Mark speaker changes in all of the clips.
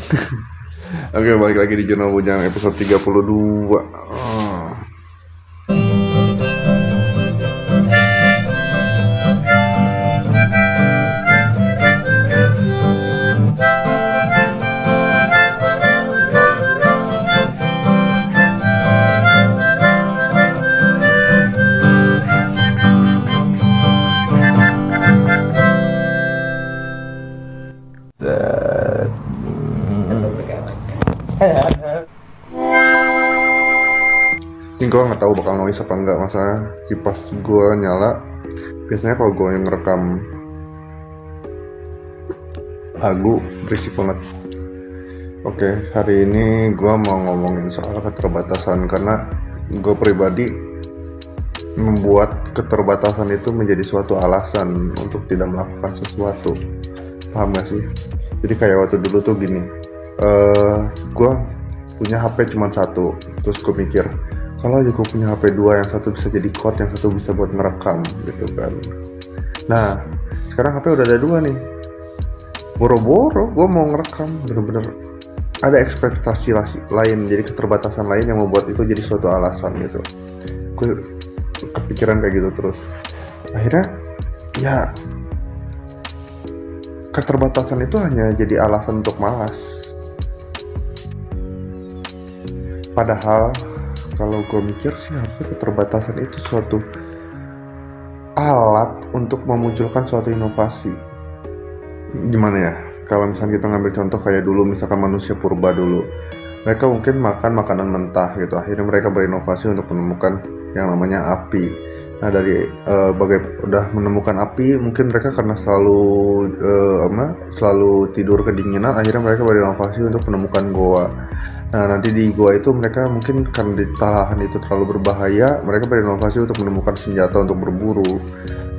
Speaker 1: Oke, balik lagi di Jurnal Bujang episode 32. Ini gue nggak tahu bakal noise apa enggak, masa kipas gue nyala. Biasanya kalau gue yang ngerekam lagu berisik banget. Oke, hari ini gue mau ngomongin soal keterbatasan, karena gue pribadi membuat keterbatasan itu menjadi suatu alasan untuk tidak melakukan sesuatu. Paham gak sih? Jadi kayak waktu dulu tuh gini, gue punya HP cuma satu, terus gue mikir, kalau aja gue punya HP 2, yang satu bisa jadi chord, yang satu bisa buat ngerekam gitu kan. Nah, sekarang HP udah ada 2 nih. Boro-boro gue mau ngerekam, bener-bener ada ekspektasi lain, jadi keterbatasan lain yang membuat itu jadi suatu alasan gitu. Gue kepikiran kayak gitu terus. Akhirnya ya keterbatasan itu hanya jadi alasan untuk malas. Padahal kalau gue mikir sih, harusnya keterbatasan itu suatu alat untuk memunculkan suatu inovasi. Gimana ya? Kalau misalnya kita ngambil contoh kayak dulu, misalkan manusia purba dulu, mereka mungkin makan makanan mentah gitu. Akhirnya mereka berinovasi untuk menemukan yang namanya api. Nah, dari udah menemukan api, mungkin mereka karena selalu tidur kedinginan, akhirnya mereka berinovasi untuk menemukan goa. Nah, nanti di goa itu mereka mungkin karena di lahan itu terlalu berbahaya, mereka berinovasi untuk menemukan senjata untuk berburu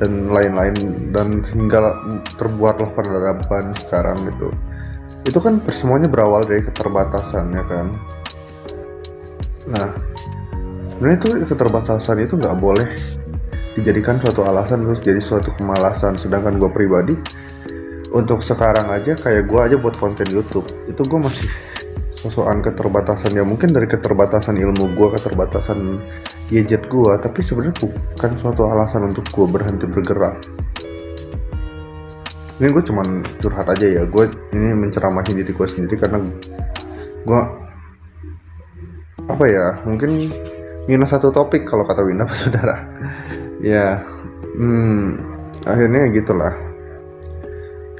Speaker 1: dan lain-lain, dan hingga terbuatlah peradaban sekarang gitu. Itu kan semuanya berawal dari keterbatasan, ya kan? Nah, sebenarnya itu keterbatasan itu nggak boleh dijadikan suatu alasan terus jadi suatu kemalasan. Sedangkan gue pribadi, untuk sekarang aja, kayak gue aja buat konten YouTube, itu gue masih sosokan keterbatasan. Ya mungkin dari keterbatasan ilmu gue, keterbatasan gadget gue, tapi sebenarnya bukan suatu alasan untuk gue berhenti bergerak. Ini gue cuman curhat aja ya, gue ini menceramahi diri gue sendiri, karena gue mungkin minus satu topik kalau kata Winda saudara. Ya, akhirnya gitulah.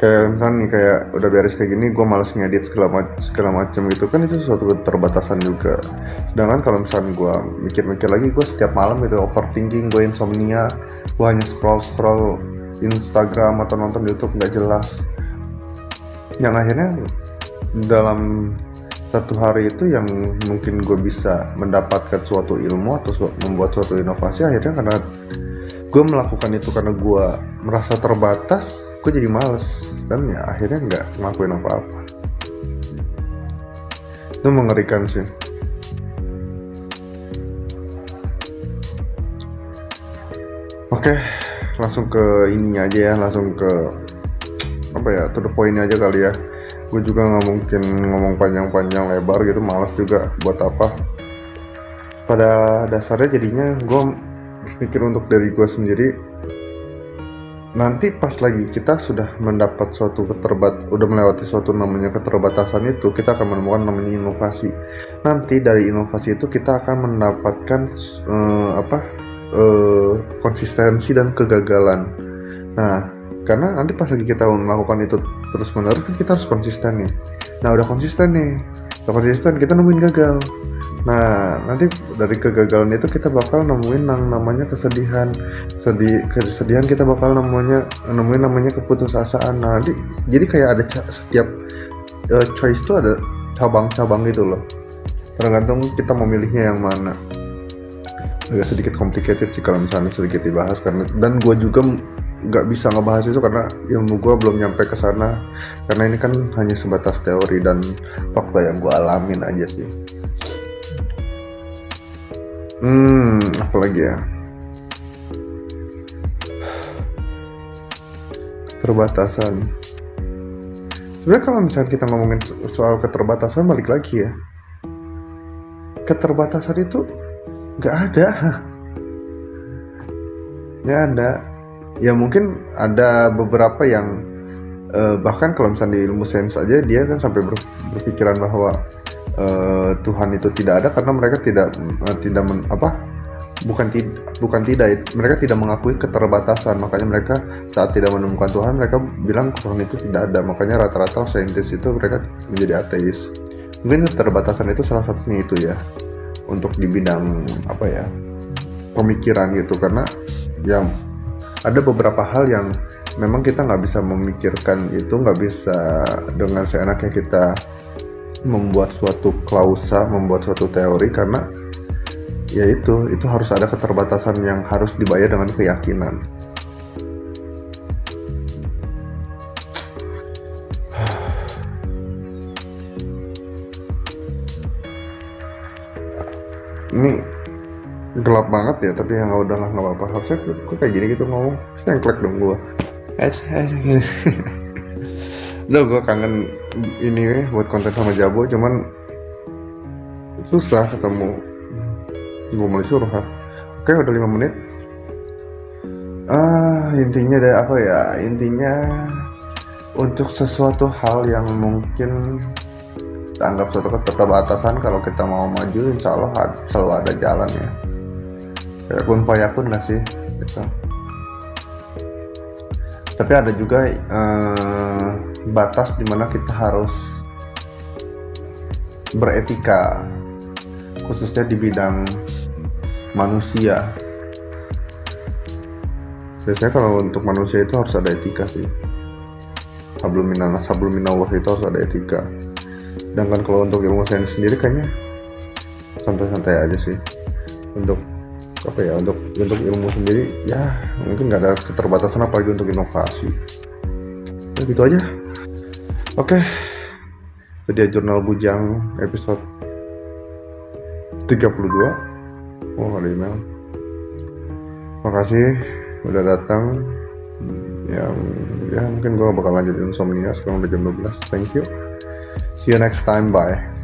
Speaker 1: Kayak misalnya nih, kayak udah beres kayak gini, gue males ngedit segala macam gitu kan, itu suatu keterbatasan juga. Sedangkan kalau misalnya gue mikir-mikir lagi, gue setiap malam gitu overthinking, gue insomnia, gue hanya scroll Instagram atau nonton YouTube nggak jelas, yang akhirnya dalam satu hari itu yang mungkin gue bisa mendapatkan suatu ilmu atau membuat suatu inovasi, akhirnya karena gue melakukan itu karena gue merasa terbatas, gue jadi males, dan ya akhirnya nggak ngelakuin apa-apa. Itu mengerikan sih. Oke, langsung ke ininya aja ya, langsung ke to the point aja kali ya. Gue juga nggak mungkin ngomong panjang-panjang lebar gitu, malas juga, buat apa. Pada dasarnya jadinya gue berpikir untuk dari gue sendiri. Nanti pas lagi kita sudah mendapat suatu udah melewati suatu namanya keterbatasan itu, kita akan menemukan namanya inovasi. Nanti dari inovasi itu kita akan mendapatkan konsistensi dan kegagalan. Nah, karena nanti pas lagi kita melakukan itu terus menerus, kan kita harus konsisten nih. Nah, udah konsisten kita nemuin gagal. Nah, nanti dari kegagalan itu kita bakal nemuin yang namanya kesedihan. Kesedihan kita bakal nemuin namanya keputusasaan. Nah, nanti jadi kayak ada setiap choice itu ada cabang-cabang gitu loh. Tergantung kita memilihnya yang mana. Agak sedikit complicated sih kalau misalnya sedikit dibahas, dan gue juga nggak bisa ngebahas itu karena ilmu gue belum nyampe ke sana, karena ini kan hanya sebatas teori dan fakta yang gue alamin aja sih. Apalagi ya, keterbatasan. Sebenarnya kalau misalnya kita ngomongin soal keterbatasan, balik lagi ya, keterbatasan itu nggak ada. Nggak ada. Ya mungkin ada beberapa yang bahkan kalau misalnya di ilmu sains aja dia kan sampai berpikiran bahwa Tuhan itu tidak ada karena mereka bukan tidak, mereka tidak mengakui keterbatasan. Makanya mereka saat tidak menemukan Tuhan, mereka bilang Tuhan itu tidak ada. Makanya rata-rata saintis itu mereka menjadi ateis. Mungkin keterbatasan itu salah satunya itu ya, untuk di bidang pemikiran gitu. Karena ya ada beberapa hal yang memang kita nggak bisa memikirkan itu, nggak bisa dengan seenaknya kita membuat suatu klausa, membuat suatu teori, karena ya itu harus ada keterbatasan yang harus dibayar dengan keyakinan. Ini gelap banget ya, tapi ya nggak, udahlah, nggak apa-apa. Harusnya gue kayak gini gitu ngomong, sengklek dong gue. Udah, gue kangen ini buat konten sama Jabo, cuman susah ketemu. Gue mulai curhat. Oke, udah 5 menit. Intinya intinya untuk sesuatu hal yang mungkin kita anggap suatu keterbatasan, kalau kita mau maju, insya Allah selalu ada jalan ya. Kayak kun fayakun gak sih gitu. Tapi ada juga batas dimana kita harus beretika, khususnya di bidang manusia. Biasanya kalau untuk manusia itu harus ada etika sih. Hablum minallah itu harus ada etika. Sedangkan kalau untuk ilmu sains sendiri kayaknya santai-santai aja sih. Untuk ilmu sendiri ya mungkin nggak ada keterbatasan, apalagi untuk inovasi. Ya gitu aja. Oke. Jadi Jurnal Bujang episode 32. Oh, ada email. Makasih udah datang. Ya mungkin gue bakal lanjut insomnia, sekarang udah jam 12. Thank you. See you next time. Bye.